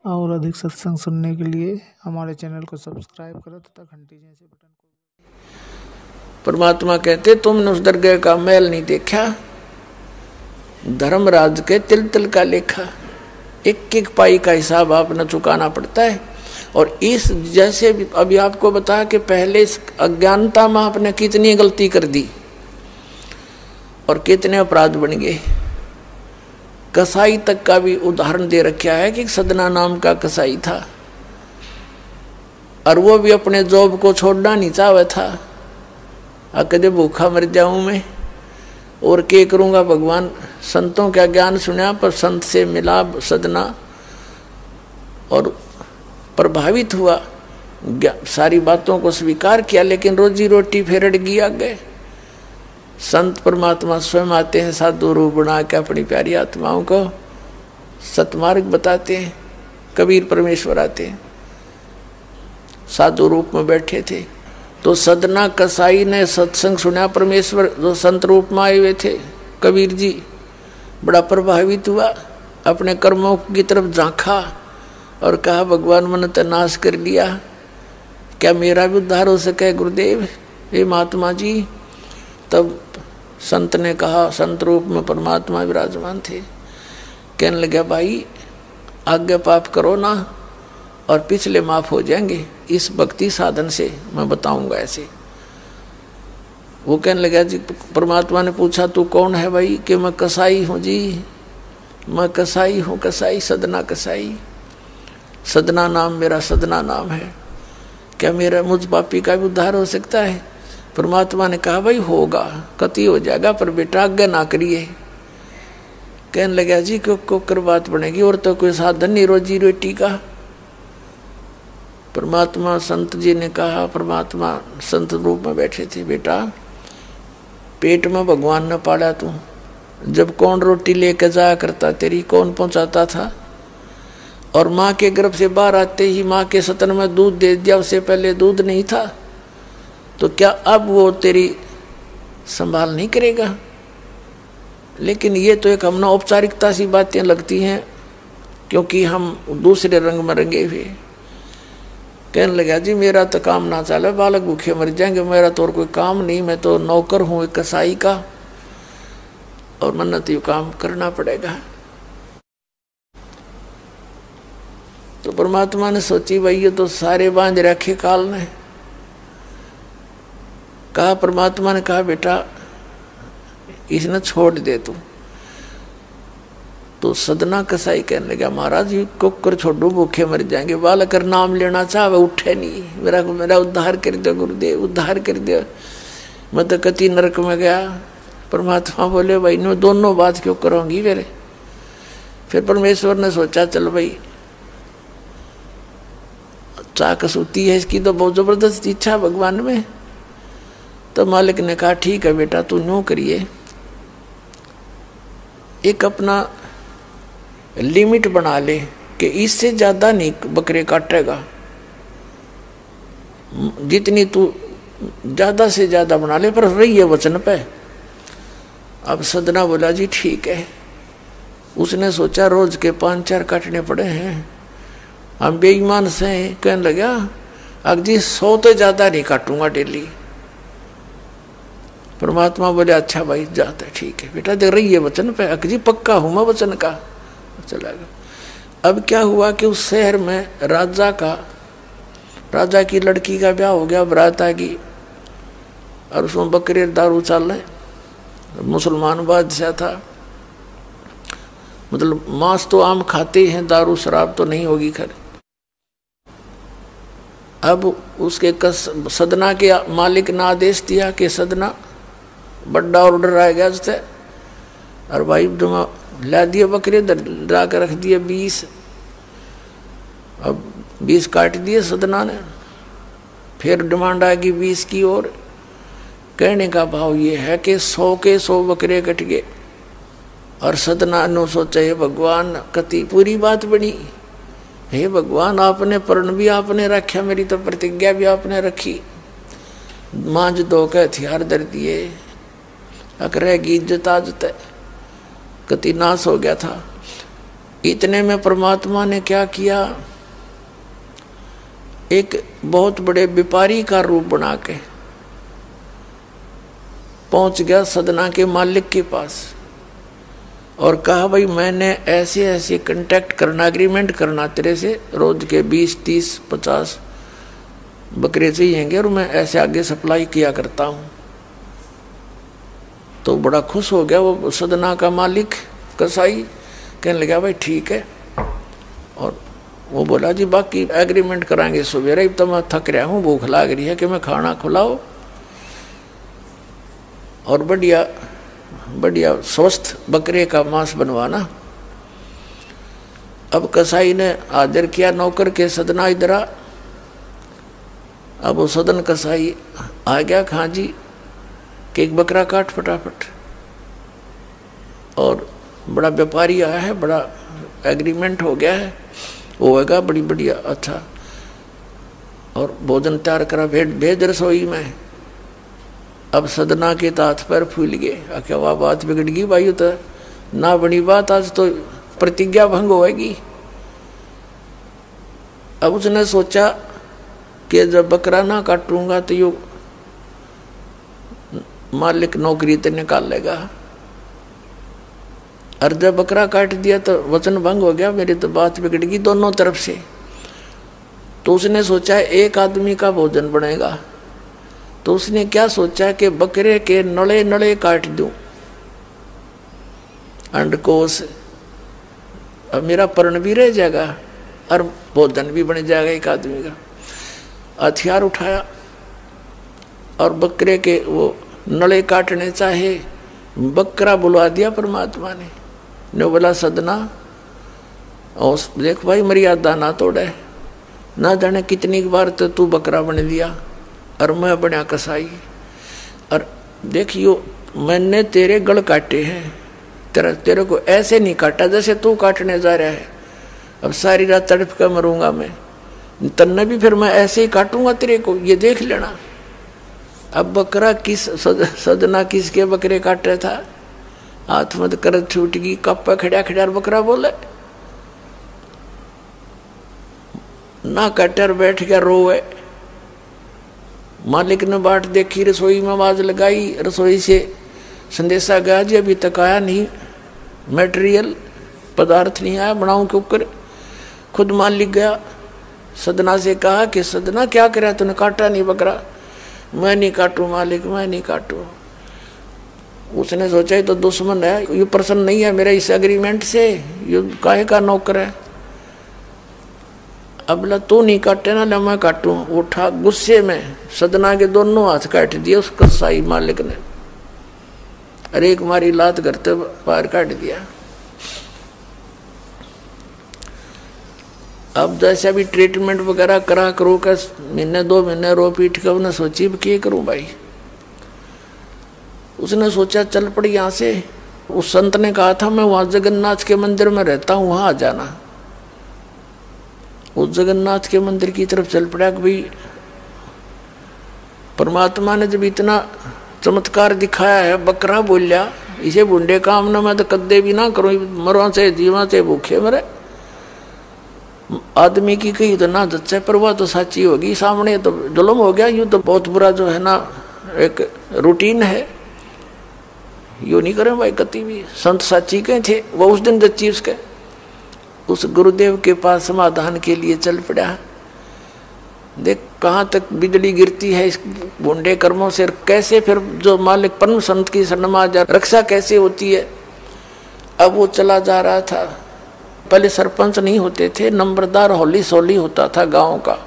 और अधिक सत्संग सुनने के लिए हमारे चैनल को सब्सक्राइब करो तथा घंटी जैसे बटन को। परमात्मा कहते तुमने उस दरगाह का मैल नहीं देखा, धर्मराज के तिल तिल का लेखा, एक एक पाई का हिसाब आपने चुकाना पड़ता है। और इस जैसे अभी आपको बताया कि पहले इस अज्ञानता में आपने कितनी गलती कर दी और कितने अपराध बन गए। कसाई तक का भी उदाहरण दे रखा है कि सदना नाम का कसाई था और वो भी अपने जॉब को छोड़ना नहीं चाहता था। कदे भूखा मर जाऊं मैं और क्या करूंगा। भगवान संतों का ज्ञान सुना पर संत से मिला सदना और प्रभावित हुआ, सारी बातों को स्वीकार किया, लेकिन रोजी रोटी फिर अड़ गई आगे। संत परमात्मा स्वयं आते हैं साधु रूप बना के अपनी प्यारी आत्माओं को सतमार्ग बताते हैं। कबीर परमेश्वर आते हैं, साधु रूप में बैठे थे तो सदना कसाई ने सत्संग सुना। परमेश्वर जो संत रूप में आए हुए थे कबीर जी, बड़ा प्रभावित हुआ, अपने कर्मों की तरफ झांका और कहा भगवान मैंने तो नाश कर लिया, क्या मेरा भी उद्धार हो सके गुरुदेव, हे महात्मा जी। तब संत ने कहा, संत रूप में परमात्मा विराजमान थे, कहने लगे भाई आगे पाप करो ना और पिछले माफ हो जाएंगे, इस भक्ति साधन से मैं बताऊंगा ऐसे। वो कहने लगा जी, परमात्मा ने पूछा तू कौन है भाई, कि मैं कसाई हूँ जी, मैं कसाई हूँ, कसाई सदना कसाई, सदना नाम मेरा सदना नाम है, क्या मेरा मुझ पापी का भी उद्धार हो सकता है। परमात्मा ने कहा भाई होगा, कति हो जाएगा, पर बेटा आज्ञा ना करिए। कहने लगा जी क्यों कर बात बनेगी, और तो कोई साधन नहीं रोजी रोटी का। परमात्मा संत जी ने कहा, परमात्मा संत रूप में बैठे थे, बेटा पेट में भगवान ने पाला तू, जब कौन रोटी लेकर जाया करता तेरी, कौन पहुंचाता था, और माँ के गर्भ से बाहर आते ही माँ के सतन में दूध दे दिया, उससे पहले दूध नहीं था, तो क्या अब वो तेरी संभाल नहीं करेगा। लेकिन ये तो एक हमने औपचारिकता सी बातें लगती हैं, क्योंकि हम दूसरे रंग में रंगे हुए। कहने लगा जी मेरा तो काम ना चले, बालक भूखे मर जाएंगे, मेरा तो और कोई काम नहीं, मैं तो नौकर हूँ एक कसाई का और मन्नत यू काम करना पड़ेगा। तो परमात्मा ने सोची भाई ये तो सारे बांध रखे काल ने। कहा, परमात्मा ने कहा बेटा इसने छोड़ दे तू। तो सदना कसाई कहने लगा महाराज जी कुकर छोड़ो, भूखे मर जाएंगे, बालक नाम लेना चाहे उठे नहीं, मेरा उद्धार कर दो गुरुदेव, उद्धार कर दो, मैं तो कति नरक में गया। परमात्मा बोले भाई नो दोनों बात क्यों करोगी मेरे। फिर परमेश्वर ने सोचा चल भाई चाकस होती है इसकी तो बहुत जबरदस्त इच्छा भगवान में। तो मालिक ने कहा ठीक है बेटा तू न्यू करिए, एक अपना लिमिट बना ले कि इससे ज्यादा नहीं बकरे काटेगा, जितनी तू ज्यादा से ज्यादा बना ले, पर रही है वचन पे। अब सदना बोला जी ठीक है। उसने सोचा रोज के 5-4 काटने पड़े हैं, हम बेईमान से। कहने लगा अब जी 100 तो ज्यादा नहीं काटूंगा डेली। परमात्मा बोले अच्छा भाई जाता है, ठीक है बेटा देख रही है वचन पे, अकजी पक्का हूं मैं वचन का। चला गया। अब क्या हुआ कि उस शहर में राजा की लड़की का ब्याह हो गया, बारात आ गई और उसमें बकरे दारू चल रहे। मुसलमान बादशाह था, मतलब मांस तो आम खाते हैं, दारू शराब तो नहीं होगी खैर। अब उसके सदना के मालिक ने आदेश दिया कि सदना बड़ा ऑर्डर आएगा उससे, और भाई ला दिए बकरे ला कर रख दिए 20। अब 20 काट दिए सदना ने। फिर डिमांड आएगी 20 की और। कहने का भाव ये है कि 100 के 100 बकरे कट गए और सदना ने सोचा हे भगवान कति पूरी बात बनी, हे भगवान आपने प्रण भी आपने रखा, मेरी तो प्रतिज्ञा भी आपने रखी, मांझ दो के हथियार दर दिए, अकरेगी इज्जत आज तक कति नाश हो गया था। इतने में परमात्मा ने क्या किया, एक बहुत बड़े व्यापारी का रूप बना के पहुंच गया सदना के मालिक के पास और कहा भाई मैंने ऐसे ऐसे कांटेक्ट करना, एग्रीमेंट करना तेरे से, रोज के 20, 30, 50 बकरे चाहिएंगे और मैं ऐसे आगे सप्लाई किया करता हूं। तो बड़ा खुश हो गया वो सदना का मालिक कसाई, कहने लगा भाई ठीक है। और वो बोला जी बाकी एग्रीमेंट कराएंगे सवेरे, तो मैं थक रहा हूँ, भूख लाग रही है कि मैं खाना खिलाओ और बढ़िया बढ़िया स्वस्थ बकरे का मांस बनवाना। अब कसाई ने आदर किया नौकर के, सदना इधर आ। अब वो सदन कसाई आ गया, हाँ जी कि एक बकरा काट फटाफट। और बड़ा व्यापारी आया है, बड़ा एग्रीमेंट हो गया है, होएगा बड़ी बढ़िया अच्छा। और भोजन तैयार करा, भेज रसोई में। अब सदना के हाथ पैर फूल गए, क्या वह बात बिगड़ गई भाई, तो ना बनी बात, आज तो प्रतिज्ञा भंग होएगी। अब उसने सोचा कि जब बकरा ना काटूंगा तो यो मालिक नौकरी तो निकाल लेगा, और जब बकरा काट दिया तो वचन भंग हो गया, मेरी तो बात बिगड़ गई दोनों तरफ से। तो उसने सोचा एक आदमी का भोजन बनेगा, तो उसने क्या सोचा कि बकरे के नड़े नड़े काट दूं, अंडकोश, अब मेरा पर्ण भी रह जाएगा और भोजन भी बन जाएगा एक आदमी का। हथियार उठाया और बकरे के वो नड़े काटने चाहे, बकरा बुलवा दिया परमात्मा ने बोला सदना और देख भाई मर्यादा ना तोड़े, ना जाने कितनी बार तो तू बकरा बन दिया और मैं बना कसाई, और देखियो मैंने तेरे गल काटे हैं, तेरे को ऐसे नहीं काटा जैसे तू काटने जा रहा है। अब सारी रात तड़प कर मरूंगा मैं, तन्ने भी फिर मैं ऐसे ही काटूंगा तेरे को, ये देख लेना। अब बकरा किस सदना किसके बकरे काट रहा था, हाथ मत कर छूट गई, कप्पा खड़ा खड़ा बकरा बोले ना, कटर बैठ गया रोए। मालिक ने बाट देखी, रसोई में आवाज लगाई, रसोई से संदेशा गया जी अभी तक आया नहीं, मटेरियल पदार्थ नहीं आया, बनाऊं के ऊपर। खुद मालिक गया, सदना से कहा कि सदना क्या करा तूने, काटा नहीं बकरा। मैं नहीं काटू मालिक, मैं नहीं काटू। उसने सोचा ये तो दुश्मन है, ये प्रसन्न नहीं है मेरे इस एग्रीमेंट से, ये काहे का नौकर है। अब ला तू नहीं काटे ना, मैं काटू। उठा गुस्से में सदना के दोनों हाथ काट दिए उस कसाई मालिक ने, अरे एक मारी लात करते बाहर काट दिया। अब जैसे अभी ट्रीटमेंट वगैरह करा करो का, महीने 2 महीने रो पीट कर उन्हें सोची क्या करूं भाई। उसने सोचा चल पड़ी यहाँ से। उस संत ने कहा था मैं वहां जगन्नाथ के मंदिर में रहता हूं, वहां आ जाना। उस जगन्नाथ के मंदिर की तरफ चल पड़ा कि भाई परमात्मा ने जब इतना चमत्कार दिखाया है, बकरा बोलिया, इसे बुंडे काम ना मैं तो कदे भी ना करूं, मरवा चाहे जीवा चाहे भूखे मरे। आदमी की कही तो ना जच्चे, पर वह तो सच्ची होगी, सामने तो जुल्म हो गया। यूं तो बहुत बुरा जो है ना एक रूटीन है, यू नहीं करें भाई कति भी। संत साची के थे वो उस दिन जच्ची उसके, उस गुरुदेव के पास समाधान के लिए चल पड़ा। देख कहाँ तक बिजली गिरती है इस भूंडे कर्मों से, कैसे फिर जो मालिक परम संत की शरण में जा रक्षा कैसे होती है। अब वो चला जा रहा था, पहले सरपंच नहीं होते थे, नंबरदार होली सोली होता था गांव का,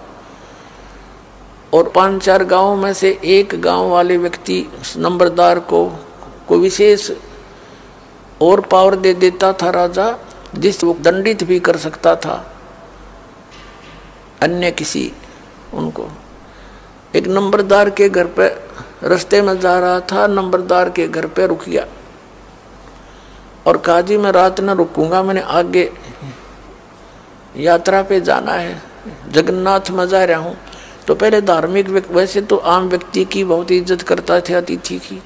और 5-4 गांव में से एक गांव वाले व्यक्ति नंबरदार को विशेष और पावर दे देता था राजा, जिस वो दंडित भी कर सकता था अन्य किसी उनको। एक नंबरदार के घर पे रास्ते में जा रहा था, नंबरदार के घर पे रुक गया और कहा जी मैं रात न रुकूंगा, मैंने आगे यात्रा पे जाना है, जगन्नाथ में जा रहा हूँ। तो पहले धार्मिक वैसे तो आम व्यक्ति की बहुत इज्जत करता थे, अतिथि की।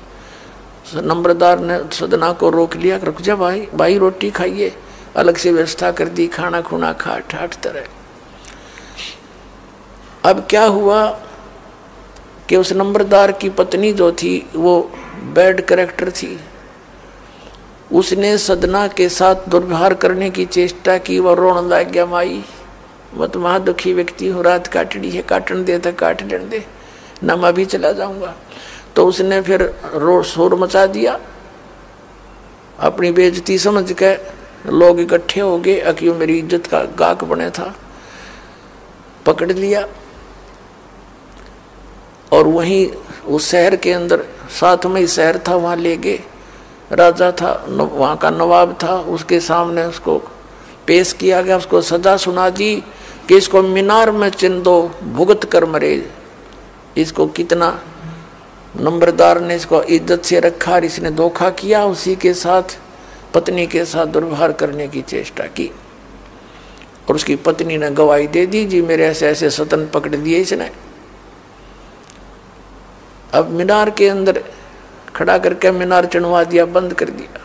नंबरदार ने सदना को रोक लिया, रुक जा भाई, भाई रोटी खाइए। अलग से व्यवस्था कर दी, खाना खुना खा ठाट तरह। अब क्या हुआ कि उस नंबरदार की पत्नी जो थी वो बैड कैरेक्टर थी, उसने सदना के साथ दुर्व्यवहार करने की चेष्टा की। वह रोने लग गया, माई मैं तो वहां दुखी व्यक्ति हूँ, रात काटनी है, काटन दे तो काट दे, ना मैं भी चला जाऊंगा। तो उसने फिर शोर मचा दिया, अपनी बेइज्जती समझ के लोग इकट्ठे हो गए, अक्यों मेरी इज्जत का गाक बने था, पकड़ लिया। और वहीं उस शहर के अंदर, साथ में ही शहर था, वहां ले गए। राजा था, वहां का नवाब था, उसके सामने उसको पेश किया गया, उसको सजा सुना दी कि इसको मीनार में चिन दो, भुगत कर मरे। इसको कितना नंबरदार ने इसको इज्जत से रखा और इसने धोखा किया, उसी के साथ पत्नी के साथ दुर्व्यवहार करने की चेष्टा की। और उसकी पत्नी ने गवाही दे दी, जी मेरे ऐसे ऐसे सतन पकड़ दिए इसने। अब मीनार के अंदर खड़ा करके मीनार चढ़वा दिया, बंद कर दिया।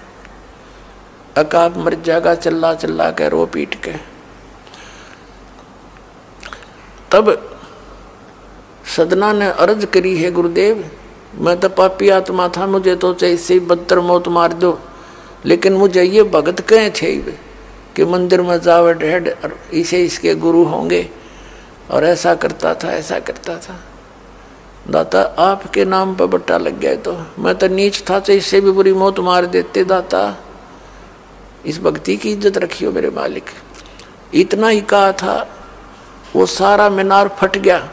अकाब मर जाएगा चिल्ला चिल्ला के, रो पीट के। तब सदना ने अर्ज करी, है गुरुदेव मैं तो पापी आत्मा था, मुझे तो चाहे इससे बदतर मौत मार दो, लेकिन मुझे ये भगत कहे थे कि मंदिर में जावे ढेड इसे इसके गुरु होंगे, और ऐसा करता था ऐसा करता था। दाता आपके नाम पर बट्टा लग गया, तो मैं तो नीच था, चाहे इससे भी बुरी मौत मार देते। दाता इस भक्ति की इज्जत रखियो मेरे मालिक। इतना ही कहा था, वो सारा मीनार फट गया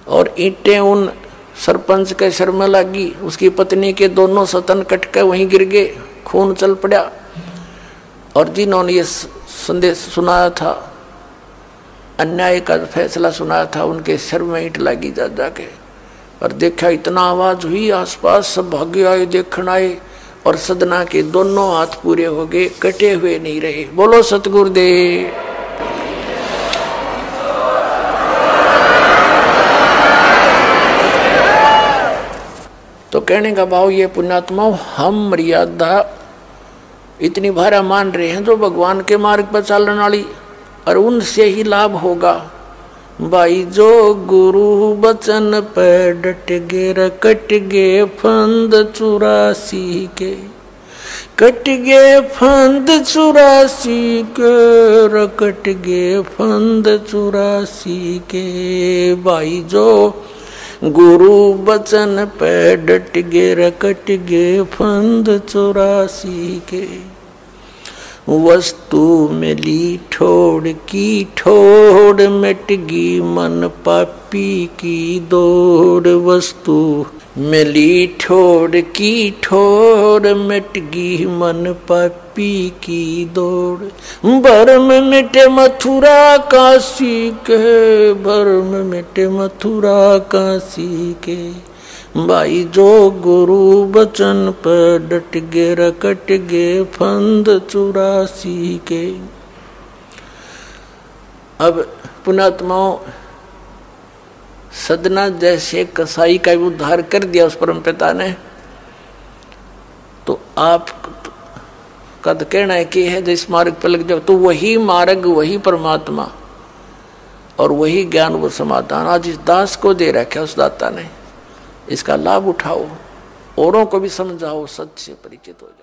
और ईंटें उन सरपंच के सर में लगी। उसकी पत्नी के दोनों सतन कट के वहीं गिर गए, खून चल पड़ा। और जिन्होंने ये संदेश सुनाया था, अन्याय का फैसला सुनाया था, उनके सर में ईंट लगी जा जाके। और देखा इतना आवाज हुई, आसपास सब भागे आए, देखने आए, और सदना के दोनों हाथ पूरे हो गए, कटे हुए नहीं रहे। बोलो सतगुरुदेव। तो कहने का भाव ये पुण्यात्मा, हम मर्यादा इतनी भारा मान रहे हैं जो भगवान के मार्ग पर चलने वाली, और उनसे ही लाभ होगा। भाई जो गुरु बचन पे डट गे, कट गे फंद 84 के, कट गे फंद 84 के, कट गे फंद 84 के। भाई जो गुरु बचन पे डट गे, कट गे फंद 84 के। वस्तु मिली ठोड़ की ठोड़, मिटगी मन पापी की दौड़। वस्तु मिली ठोड़ की ठोड़, मिटगी मन पापी की दौड़। भरम मिटे मथुरा काशी के, भरम मिटे मथुरा काशी के। भाई जो गुरु बचन पर डट गे, कट गे फंद 84 के। अब पुणात्माओं, सदना जैसे कसाई का उद्धार कर दिया उस परम पिता ने, तो आप का तो कहना है कि है जिस मार्ग पर लग जाओ, तो वही मार्ग, वही परमात्मा और वही ज्ञान, वो समाधान आज इस दास को दे रखा है उस दाता ने। इसका लाभ उठाओ, औरों को भी समझाओ, सत्य से परिचित हो जाओ।